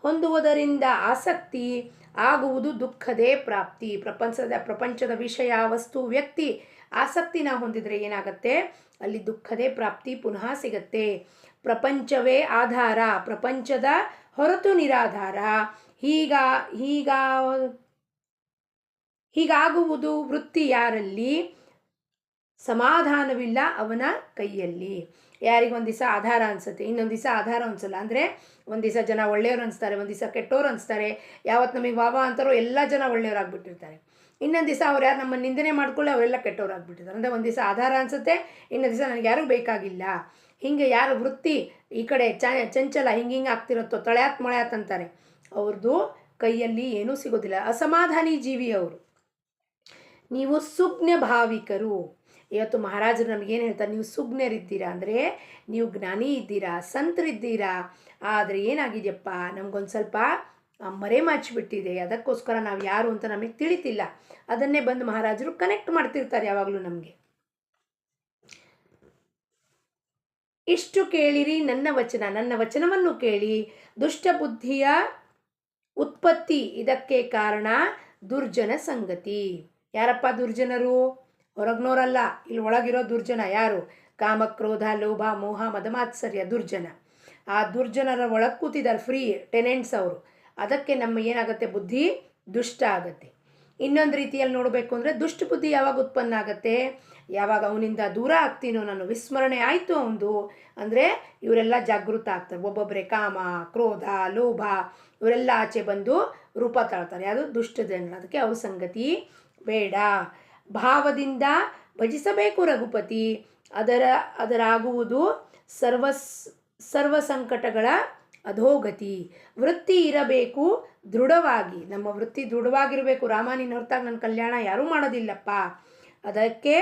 ಹೊಂದುವುದರಿಂದ ಆಸಕ್ತಿ ಆಗುವುದು ದುಃಖದೇ ಪ್ರಾಪ್ತಿ. ಪ್ರಪಂಚದ ವಿಷಯ, ವಸ್ತು, ವ್ಯಕ್ತಿ ಆಸಕ್ತಿ ನಾವು ಹೊಂದಿದರೆ ಏನಾಗುತ್ತೆ, ಅಲ್ಲಿ ದುಃಖದೇ ಪ್ರಾಪ್ತಿ ಪುನಃ ಸಿಗತ್ತೆ. ಪ್ರಪಂಚವೇ ಆಧಾರ, ಪ್ರಪಂಚದ ಹೊರತು ನಿರಾಧಾರ. ಹೀಗಾಗುವುದು ವೃತ್ತಿ ಯಾರಲ್ಲಿ ಸಮಾಧಾನವಿಲ್ಲ ಅವನ ಕೈಯಲ್ಲಿ. ಯಾರಿಗೆ ಒಂದು ದಿವಸ ಆಧಾರ ಅನಿಸುತ್ತೆ, ಇನ್ನೊಂದು ದಿವಸ ಆಧಾರ ಅನಿಸಲ್ಲ. ಅಂದರೆ ಒಂದು ದಿವಸ ಜನ ಒಳ್ಳೆಯವರು ಅನಿಸ್ತಾರೆ, ಒಂದು ದಿವಸ ಕೆಟ್ಟೋರು ಅನಿಸ್ತಾರೆ. ಯಾವತ್ತು ನಮಗೆ ವಾವ ಅಂತಾರೋ ಎಲ್ಲ ಜನ ಒಳ್ಳೆಯವರಾಗ್ಬಿಟ್ಟಿರ್ತಾರೆ. ಇನ್ನೊಂದು ದಿವಸ ಅವ್ರು ಯಾರು ನಮ್ಮ ನಿಂದನೆ ಮಾಡ್ಕೊಳ್ಳಿ ಅವರೆಲ್ಲ ಕೆಟ್ಟವರಾಗ್ಬಿಟ್ಟಿರ್ತಾರೆ. ಅಂದರೆ ಒಂದು ದಿವಸ ಆಧಾರ ಅನಿಸುತ್ತೆ, ಇನ್ನೊಂದು ದಿವಸ ನನಗೆ ಯಾರೂ ಬೇಕಾಗಿಲ್ಲ. ಹಿಂಗೆ ಯಾರ ವೃತ್ತಿ ಈ ಕಡೆ ಚಂಚಲ ಹಿಂಗೆ ಆಗ್ತಿರುತ್ತೋ, ತಳ್ಯಾತ್ ಮೊಳ್ಯಾತ್ ಅಂತಾರೆ, ಅವ್ರದ್ದು ಕೈಯಲ್ಲಿ ಏನೂ ಸಿಗೋದಿಲ್ಲ. ಅಸಮಾಧಾನಿ ಜೀವಿ ಅವರು. ನೀವು ಸುಜ್ಞ ಭಾವಿಕರು. ಇವತ್ತು ಮಹಾರಾಜರು ನಮಗೇನು ಹೇಳ್ತಾರೆ, ನೀವು ಸುಜ್ಞರಿದ್ದೀರಾ ಅಂದರೆ ನೀವು ಜ್ಞಾನಿ ಇದ್ದೀರಾ, ಸಂತರಿದ್ದೀರಾ. ಆದರೆ ಏನಾಗಿದೆಯಪ್ಪ, ನಮಗೊಂದು ಸ್ವಲ್ಪ ಮರೆ ಮಾಚಿಬಿಟ್ಟಿದೆ. ಅದಕ್ಕೋಸ್ಕರ ನಾವು ಯಾರು ಅಂತ ನಮಗೆ ತಿಳಿತಿಲ್ಲ. ಅದನ್ನೇ ಬಂದು ಮಹಾರಾಜರು ಕನೆಕ್ಟ್ ಮಾಡ್ತಿರ್ತಾರೆ ಯಾವಾಗಲೂ ನಮಗೆ. ಇಷ್ಟು ಕೇಳಿರಿ ನನ್ನ ವಚನವನ್ನು ಕೇಳಿ. ದುಷ್ಟ ಬುದ್ಧಿಯ ಉತ್ಪತ್ತಿ, ಇದಕ್ಕೆ ಕಾರಣ ದುರ್ಜನ ಸಂಗತಿ. ಯಾರಪ್ಪ ದುರ್ಜನರು? ಹೊರಗ್ನೋರಲ್ಲ, ಇಲ್ಲಿ ಒಳಗಿರೋ ದುರ್ಜನ ಯಾರು? ಕಾಮ, ಕ್ರೋಧ, ಲೋಭ, ಮೋಹ, ಮದಮಾತ್ಸರ್ಯ ದುರ್ಜನ. ಆ ದುರ್ಜನರ ಒಳಗೆ ಕೂತಿದ್ದಾರೆ ಫ್ರೀ ಟೆನೆಂಟ್ಸ್ ಅವರು. ಅದಕ್ಕೆ ನಮ್ಮ ಏನಾಗುತ್ತೆ, ಬುದ್ಧಿ ದುಷ್ಟ ಆಗುತ್ತೆ. ಇನ್ನೊಂದು ರೀತಿಯಲ್ಲಿ ನೋಡಬೇಕು ಅಂದರೆ ದುಷ್ಟ ಬುದ್ಧಿ ಯಾವಾಗ ಉತ್ಪನ್ನ ಆಗುತ್ತೆ, ಯಾವಾಗ ಅವನಿಂದ ದೂರ ಆಗ್ತೀನೋ ನಾನು, ವಿಸ್ಮರಣೆ ಆಯಿತು ಅವನದು ಅಂದರೆ ಇವರೆಲ್ಲ ಜಾಗೃತ ಆಗ್ತಾರೆ. ಒಬ್ಬೊಬ್ಬರೇ ಕಾಮ, ಕ್ರೋಧ, ಲೋಭ ಇವರೆಲ್ಲ ಆಚೆ ಬಂದು ರೂಪ ತಾಳ್ತಾರೆ. ಅದು ದುಷ್ಟ ಜನರು. ಅದಕ್ಕೆ ಅವ್ರ ಸಂಗತಿ ಬೇಡ. ಭಾವದಿಂದ ಭಜಿಸಬೇಕು ರಘುಪತಿ. ಅದರಾಗುವುದು ಸರ್ವ ಸಂಕಟಗಳ ಅಧೋಗತಿ. ವೃತ್ತಿ ಇರಬೇಕು ದೃಢವಾಗಿ. ನಮ್ಮ ವೃತ್ತಿ ದೃಢವಾಗಿರಬೇಕು. ರಾಮ ನಿನ್ನ ಹೊರತಾಗಿ ನನ್ನ ಕಲ್ಯಾಣ ಯಾರೂ ಮಾಡೋದಿಲ್ಲಪ್ಪ. ಅದಕ್ಕೆ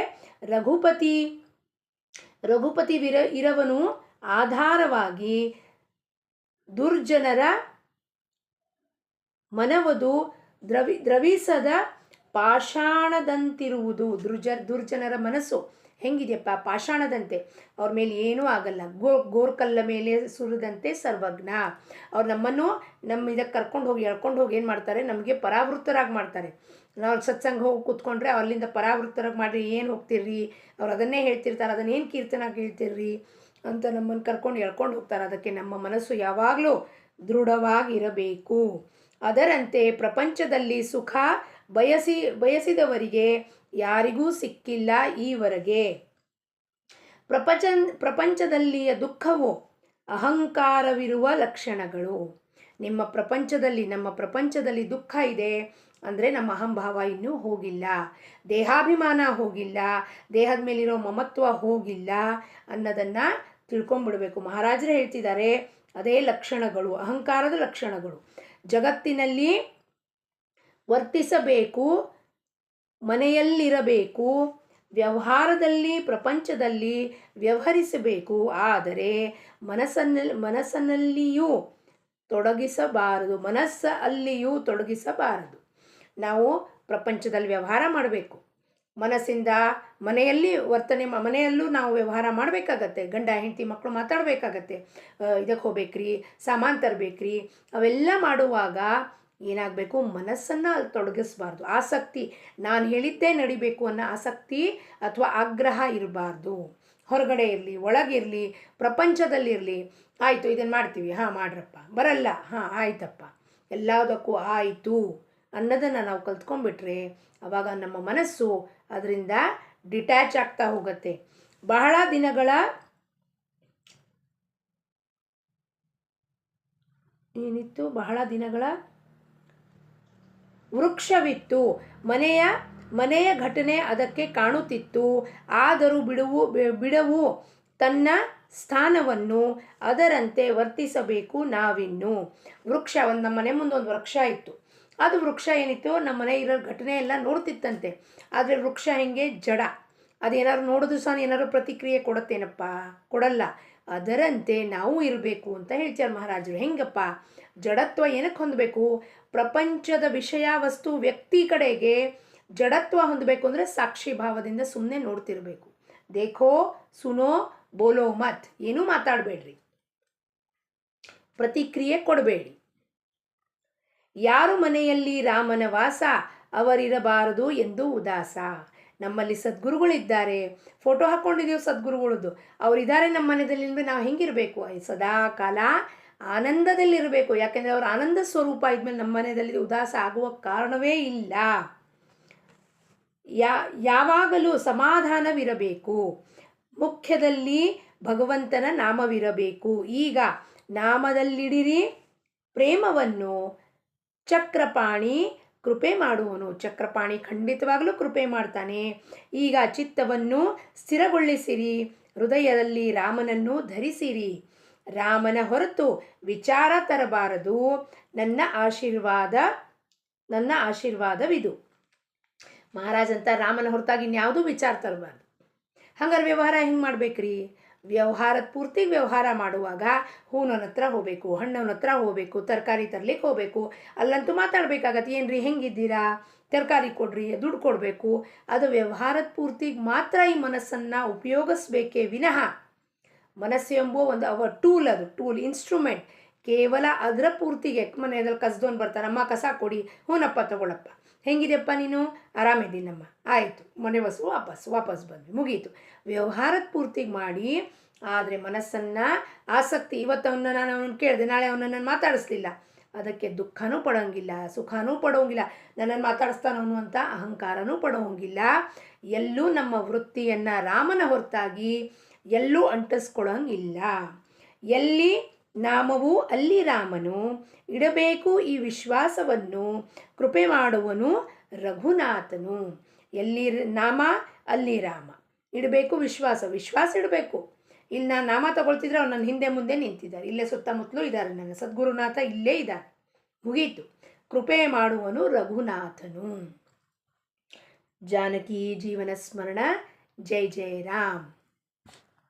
ರಘುಪತಿ ಇರವನು ಆಧಾರವಾಗಿ ದುರ್ಜನರ ಮನವದು ದ್ರವಿಸದ ಪಾಷಾಣದಂತಿರುವುದು. ದುರ್ಜನರ ಮನಸ್ಸು ಹೆಂಗಿದೆಯಪ್ಪ, ಪಾಷಾಣದಂತೆ, ಅವ್ರ ಮೇಲೆ ಏನೂ ಆಗಲ್ಲ. ಗೋರ್ಕಲ್ಲ ಮೇಲೆ ಸುರಿದಂತೆ ಸರ್ವಜ್ಞ. ಅವ್ರು ನಮ್ಮನ್ನು ಇದಕ್ಕೆ ಕರ್ಕೊಂಡು ಹೋಗಿ ಎಳ್ಕೊಂಡು ಹೋಗಿ ಏನು ಮಾಡ್ತಾರೆ, ನಮಗೆ ಪರಾವೃತ್ತರಾಗಿ ಮಾಡ್ತಾರೆ. ನಾವು ಸತ್ಸಂಗ ಹೋಗಿ ಕೂತ್ಕೊಂಡ್ರೆ ಅಲ್ಲಿಂದ ಪರಾವೃತ್ತರಾಗಿ ಮಾಡಿರಿ, ಏನು ಹೋಗ್ತಿರ್ರಿ, ಅವ್ರು ಅದನ್ನೇ ಹೇಳ್ತಿರ್ತಾರೆ, ಅದನ್ನೇನು ಕೀರ್ತನಾಗಿ ಹೇಳ್ತಿರ್ರಿ ಅಂತ ನಮ್ಮನ್ನು ಕರ್ಕೊಂಡು ಎಳ್ಕೊಂಡು ಹೋಗ್ತಾರೆ. ಅದಕ್ಕೆ ನಮ್ಮ ಮನಸ್ಸು ಯಾವಾಗಲೂ ದೃಢವಾಗಿರಬೇಕು. ಅದರಂತೆ ಪ್ರಪಂಚದಲ್ಲಿ ಸುಖ ಬಯಸಿದವರಿಗೆ ಯಾರಿಗೂ ಸಿಕ್ಕಿಲ್ಲ ಈವರೆಗೆ. ಪ್ರಪಂಚದಲ್ಲಿಯ ದುಃಖವು ಅಹಂಕಾರವಿರುವ ಲಕ್ಷಣಗಳು. ನಮ್ಮ ಪ್ರಪಂಚದಲ್ಲಿ ದುಃಖ ಇದೆ ಅಂದರೆ ನಮ್ಮ ಅಹಂಭಾವ ಇನ್ನೂ ಹೋಗಿಲ್ಲ, ದೇಹಾಭಿಮಾನ ಹೋಗಿಲ್ಲ, ದೇಹದ ಮೇಲಿರೋ ಮಮತ್ವ ಹೋಗಿಲ್ಲ ಅನ್ನೋದನ್ನು ತಿಳ್ಕೊಂಬಿಡ್ಬೇಕು. ಮಹಾರಾಜರು ಹೇಳ್ತಿದ್ದಾರೆ, ಅದೇ ಲಕ್ಷಣಗಳು, ಅಹಂಕಾರದ ಲಕ್ಷಣಗಳು. ಜಗತ್ತಿನಲ್ಲಿ ವರ್ತಿಸಬೇಕು, ಮನೆಯಲ್ಲಿರಬೇಕು, ವ್ಯವಹಾರದಲ್ಲಿ ಪ್ರಪಂಚದಲ್ಲಿ ವ್ಯವಹರಿಸಬೇಕು, ಆದರೆ ಮನಸ್ಸಲ್ಲಿಯೂ ತೊಡಗಿಸಬಾರದು. ನಾವು ಪ್ರಪಂಚದಲ್ಲಿ ವ್ಯವಹಾರ ಮಾಡಬೇಕು, ಮನಸ್ಸಿಂದ ಮನೆಯಲ್ಲೂ ನಾವು ವ್ಯವಹಾರ ಮಾಡಬೇಕಾಗತ್ತೆ. ಗಂಡ ಹೆಂಡತಿ ಮಕ್ಕಳು ಮಾತಾಡಬೇಕಾಗತ್ತೆ, ಇದಕ್ಕೆ ಹೋಗ್ಬೇಕ್ರಿ, ಸಾಮಾನು ತರಬೇಕ್ರಿ. ಅವೆಲ್ಲ ಮಾಡುವಾಗ ಏನಾಗಬೇಕು, ಮನಸ್ಸನ್ನು ಅಲ್ಲಿ ತೊಡಗಿಸ್ಬಾರ್ದು. ಆಸಕ್ತಿ, ನಾನು ಹೇಳಿದ್ದೇ ನಡಿಬೇಕು ಅನ್ನೋ ಆಸಕ್ತಿ ಅಥವಾ ಆಗ್ರಹ ಇರಬಾರ್ದು. ಹೊರಗಡೆ ಇರಲಿ, ಒಳಗಿರಲಿ, ಪ್ರಪಂಚದಲ್ಲಿರಲಿ, ಆಯಿತು ಇದನ್ನು ಮಾಡ್ತೀವಿ, ಹಾಂ ಮಾಡ್ರಪ್ಪ, ಬರಲ್ಲ, ಹಾಂ ಆಯ್ತಪ್ಪ, ಎಲ್ಲದಕ್ಕೂ ಆಯಿತು ಅನ್ನೋದನ್ನು ನಾವು ಕಲ್ತ್ಕೊಂಡ್ಬಿಟ್ರೆ ಆವಾಗ ನಮ್ಮ ಮನಸ್ಸು ಅದರಿಂದ ಡಿಟ್ಯಾಚ್ ಆಗ್ತಾ ಹೋಗುತ್ತೆ. ಬಹಳ ದಿನಗಳ ವೃಕ್ಷವಿತ್ತು, ಮನೆಯ ಘಟನೆ ಅದಕ್ಕೆ ಕಾಣುತ್ತಿತ್ತು. ಆದರೂ ಬಿಡವು ತನ್ನ ಸ್ಥಾನವನ್ನು, ಅದರಂತೆ ವರ್ತಿಸಬೇಕು ನಾವಿನ್ನು. ವೃಕ್ಷ, ನಮ್ಮ ಮನೆ ಮುಂದೆ ಒಂದು ವೃಕ್ಷ ಇತ್ತು. ಅದು ವೃಕ್ಷ ಏನಿತ್ತು, ನಮ್ಮ ಮನೆ ಇರೋ ಘಟನೆ ಎಲ್ಲ ನೋಡ್ತಿತ್ತಂತೆ. ಆದರೆ ವೃಕ್ಷ ಹೆಂಗೆ, ಜಡ. ಅದೇನಾದ್ರು ನೋಡಿದ್ರು ಸಹ ಏನಾದ್ರು ಪ್ರತಿಕ್ರಿಯೆ ಕೊಡುತ್ತೇನಪ್ಪ, ಕೊಡಲ್ಲ. ಅದರಂತೆ ನಾವು ಇರಬೇಕು ಅಂತ ಹೇಳ್ತಾರೆ ಮಹಾರಾಜರು. ಹೆಂಗಪ್ಪ, ಜಡತ್ವ ಏನಕ್ಕೆ ಹೊಂದಬೇಕು, ಪ್ರಪಂಚದ ವಿಷಯ ವಸ್ತು ವ್ಯಕ್ತಿ ಕಡೆಗೆ ಜಡತ್ವ ಹೊಂದಬೇಕು ಅಂದರೆ ಸಾಕ್ಷಿ ಭಾವದಿಂದ ಸುಮ್ಮನೆ ನೋಡ್ತಿರ್ಬೇಕು. ದೇಖೋ ಸುನೋ ಬೋಲೋ ಮತ್, ಏನೂ ಮಾತಾಡಬೇಡ್ರಿ, ಪ್ರತಿಕ್ರಿಯೆ ಕೊಡಬೇಡಿ. ಯಾರು ಮನೆಯಲ್ಲಿ ರಾಮನ ವಾಸ ಅವರಿರಬಾರದು ಎಂದು ಉದಾಸ. ನಮ್ಮಲ್ಲಿ ಸದ್ಗುರುಗಳಿದ್ದಾರೆ, ಫೋಟೋ ಹಾಕ್ಕೊಂಡಿದ್ದೀವಿ ಸದ್ಗುರುಗಳದ್ದು, ಅವರಿದ್ದಾರೆ ನಮ್ಮ ಮನೆಯಲ್ಲಿ ಅಂದರೆ ನಾವು ಹೆಂಗಿರಬೇಕು, ಸದಾ ಕಾಲ ಆನಂದದಲ್ಲಿರಬೇಕು. ಯಾಕೆಂದರೆ ಅವ್ರ ಆನಂದ ಸ್ವರೂಪ ಇದ್ಮೇಲೆ ನಮ್ಮ ಮನೆಯಲ್ಲಿ ಉದಾಸ ಆಗುವ ಕಾರಣವೇ ಇಲ್ಲ. ಯಾವಾಗಲೂ ಸಮಾಧಾನವಿರಬೇಕು, ಮುಖ್ಯದಲ್ಲಿ ಭಗವಂತನ ನಾಮವಿರಬೇಕು. ಈಗ ನಾಮದಲ್ಲಿಡಿರಿ ಪ್ರೇಮವನ್ನು, ಚಕ್ರಪಾಣಿ ಕೃಪೆ ಮಾಡುವನು. ಚಕ್ರಪಾಣಿ ಖಂಡಿತವಾಗಲೂ ಕೃಪೆ ಮಾಡ್ತಾನೆ. ಈಗ ಚಿತ್ತವನ್ನು ಸ್ಥಿರಗೊಳಿಸಿರಿ, ಹೃದಯದಲ್ಲಿ ರಾಮನನ್ನು ಧರಿಸಿರಿ. ರಾಮನ ಹೊರತು ವಿಚಾರ ತರಬಾರದು, ನನ್ನ ಆಶೀರ್ವಾದವಿದು. ಮಹಾರಾಜ್ ಅಂತ ರಾಮನ ಹೊರತಾಗಿ ಇನ್ಯಾವುದೂ ವಿಚಾರ ತರಬಾರ್ದು. ಹಂಗಾರೆ ವ್ಯವಹಾರ ಹೆಂಗೆ ಮಾಡ್ಬೇಕ್ರಿ, ವ್ಯವಹಾರದ ಪೂರ್ತಿ ವ್ಯವಹಾರ ಮಾಡುವಾಗ ಹೂನವನ ಹತ್ರ ಹೋಗಬೇಕು, ಹಣ್ಣವನ ಹತ್ರ ಹೋಗಬೇಕು, ತರಕಾರಿ ತರ್ಲಿಕ್ಕೆ ಹೋಗಬೇಕು. ಅಲ್ಲಂತೂ ಮಾತಾಡಬೇಕಾಗತ್ತೆ, ಏನ್ರಿ ಹೆಂಗಿದ್ದೀರಾ, ತರಕಾರಿ ಕೊಡ್ರಿ, ದುಡ್ಡು ಕೊಡಬೇಕು. ಅದು ವ್ಯವಹಾರದ ಪೂರ್ತಿಗೆ ಮಾತ್ರ ಈ ಮನಸ್ಸನ್ನು ಉಪಯೋಗಿಸ್ಬೇಕೇ ವಿನಃ, ಮನಸ್ಸು ಎಂಬೋ ಒಂದು ಟೂಲ್, ಅದು ಟೂಲ್, ಇನ್ಸ್ಟ್ರೂಮೆಂಟ್. ಕೇವಲ ಅದರ ಪೂರ್ತಿಗೆ ಮನೆಯಲ್ಲಿ ಕಸದೋನ್ ಬರ್ತಾನೆ, ಅಮ್ಮ ಕಸ ಕೊಡಿ, ಹೂನಪ್ಪ ತಗೊಳಪ್ಪ, ಹೆಂಗಿದೆಯಪ್ಪ ನೀನು, ಆರಾಮಿದ್ದೀನಮ್ಮ, ಆಯಿತು, ಮನೆ ವಾಪಸ್ ಬಂದ್ವಿ, ಮುಗೀತು. ವ್ಯವಹಾರದ ಪೂರ್ತಿಗೆ ಮಾಡಿ, ಆದರೆ ಮನಸ್ಸನ್ನು ಆಸಕ್ತಿ, ಇವತ್ತು ನಾನು ಅವನನ್ನು ಕೇಳಿದೆ, ನಾಳೆ ಅವನನ್ನು ಮಾತಾಡಿಸ್ಲಿಲ್ಲ, ಅದಕ್ಕೆ ದುಃಖನೂ ಪಡೋಂಗಿಲ್ಲ, ಸುಖನೂ ಪಡೋಂಗಿಲ್ಲ, ನನ್ನನ್ನು ಮಾತಾಡಿಸ್ತಾನವನು ಅಂತ ಅಹಂಕಾರನೂ ಪಡೋಂಗಿಲ್ಲ. ಎಲ್ಲೂ ನಮ್ಮ ವೃತ್ತಿಯನ್ನು ರಾಮನ ಹೊರತಾಗಿ ಎಲ್ಲೂ ಅಂಟಿಸ್ಕೊಳ್ಳೋಂಗಿಲ್ಲ. ಎಲ್ಲಿ ನಾಮವು ಅಲ್ಲಿ ರಾಮನು, ಇಡಬೇಕು ಈ ವಿಶ್ವಾಸವನ್ನು, ಕೃಪೆ ಮಾಡುವನು ರಘುನಾಥನು. ಎಲ್ಲಿ ನಾಮ ಅಲ್ಲಿ ರಾಮ, ಇಡಬೇಕು ವಿಶ್ವಾಸ ಇಡಬೇಕು. ಇಲ್ಲಿ ನಾನು ನಾಮ ತಗೊಳ್ತಿದ್ರೆ ಅವ್ರು ನನ್ನ ಹಿಂದೆ ಮುಂದೆ ನಿಂತಿದ್ದಾರೆ, ಇಲ್ಲೇ ಸುತ್ತಮುತ್ತಲೂ ಇದ್ದಾರೆ, ನನ್ನ ಸದ್ಗುರುನಾಥ ಇಲ್ಲೇ ಇದ್ದಾರೆ, ಮುಗೀತು. ಕೃಪೆ ಮಾಡುವನು ರಘುನಾಥನು. ಜಾನಕಿ ಜೀವನ ಸ್ಮರಣ. ಜೈ ಜೈ ರಾಮ್.